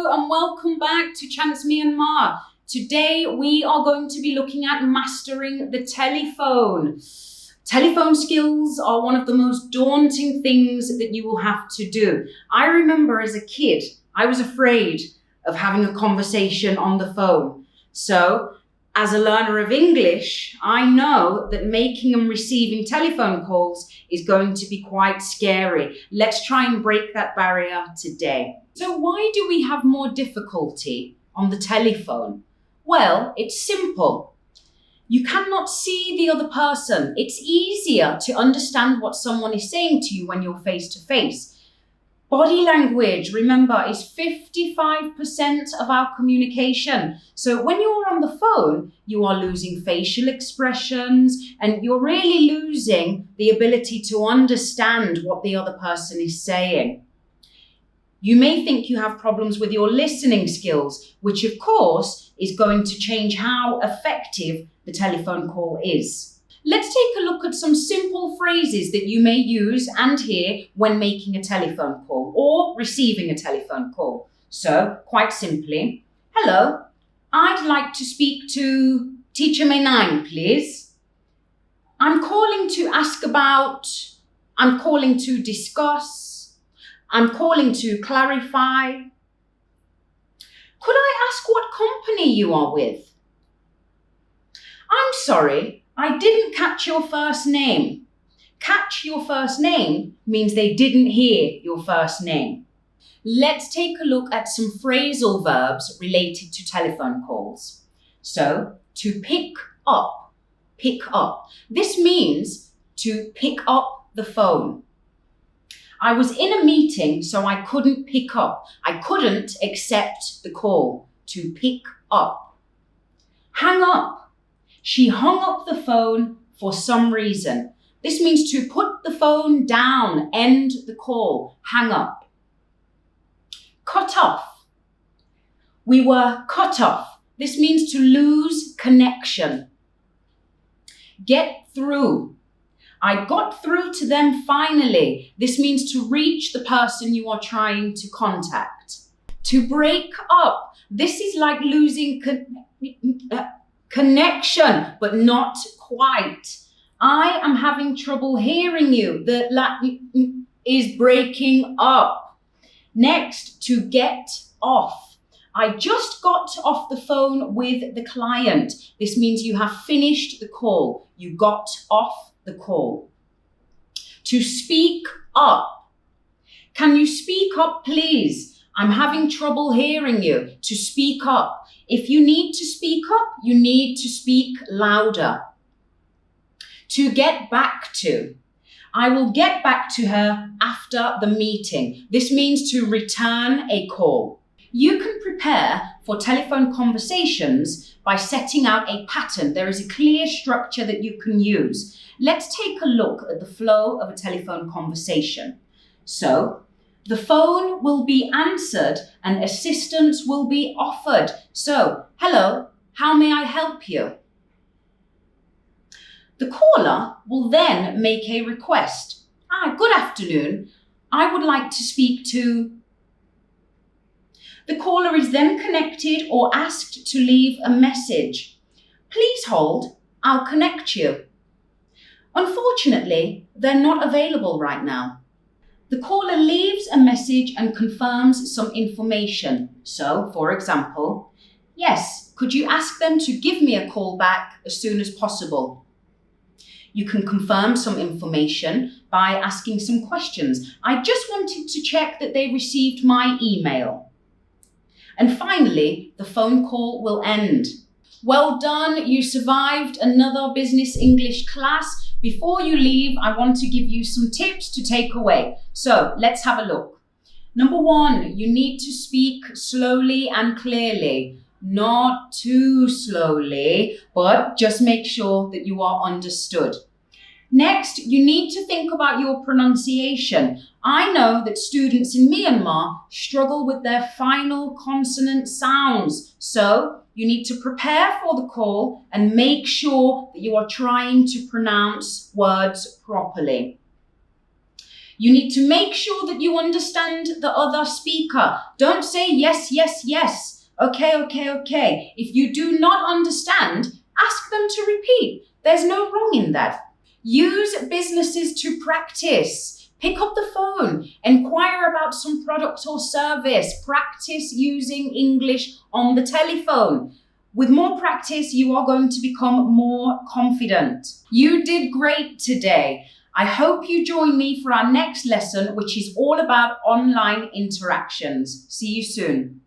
Hello and welcome back to Chance Myanmar. Today we are going to be looking at mastering the telephone. Telephone skills are one of the most daunting things that you will have to do. I remember as a kid, I was afraid of having a conversation on the phone. So, as a learner of English, I know that making and receiving telephone calls is going to be quite scary. Let's try and break that barrier today. So why do we have more difficulty on the telephone? Well, it's simple. You cannot see the other person. It's easier to understand what someone is saying to you when you're face to face. Body language, remember, is 55% of our communication. So when you're on the phone, you are losing facial expressions and you're really losing the ability to understand what the other person is saying. You may think you have problems with your listening skills, which of course is going to change how effective the telephone call is. Let's take a look at some simple phrases that you may use and hear when making a telephone call or receiving a telephone call. So, quite simply, hello, I'd like to speak to Teacher May9, please. I'm calling to ask about, I'm calling to discuss, I'm calling to clarify. Could I ask what company you are with? I'm sorry, I didn't catch your first name. Catch your first name means they didn't hear your first name. Let's take a look at some phrasal verbs related to telephone calls. So, to pick up, pick up. This means to pick up the phone. I was in a meeting, so I couldn't pick up. I couldn't accept the call. To pick up. Hang up. She hung up the phone for some reason. This means to put the phone down, end the call, hang up. Cut off. We were cut off. This means to lose connection. Get through. I got through to them finally. This means to reach the person you are trying to contact. To break up. This is like losing connection, but not quite. I am having trouble hearing you. The is breaking up. Next, to get off. I just got off the phone with the client. This means you have finished the call. You got off the call. To speak up. Can you speak up, please? I'm having trouble hearing you. To speak up. If you need to speak up, you need to speak louder. To get back to. I will get back to her after the meeting. This means to return a call. You can prepare for telephone conversations by setting out a pattern. There is a clear structure that you can use. Let's take a look at the flow of a telephone conversation. So, the phone will be answered and assistance will be offered. So, hello, how may I help you? The caller will then make a request. Good afternoon. I would like to speak to... The caller is then connected or asked to leave a message. Please hold, I'll connect you. Unfortunately, they're not available right now. The caller leaves a message and confirms some information. So, for example, yes, could you ask them to give me a call back as soon as possible? You can confirm some information by asking some questions. I just wanted to check that they received my email. And finally, the phone call will end. Well done, you survived another business English class. Before you leave, I want to give you some tips to take away. So let's have a look. Number 1, you need to speak slowly and clearly. Not too slowly, but just make sure that you are understood. Next, you need to think about your pronunciation. I know that students in Myanmar struggle with their final consonant sounds. So you need to prepare for the call and make sure that you are trying to pronounce words properly. You need to make sure that you understand the other speaker. Don't say yes, yes, yes. Okay, okay, okay. If you do not understand, ask them to repeat. There's no wrong in that. Use businesses to practice. Pick up the phone, inquire about some product or service. Practice using English on the telephone. With more practice, you are going to become more confident. You did great today. I hope you join me for our next lesson, which is all about online interactions. See you soon.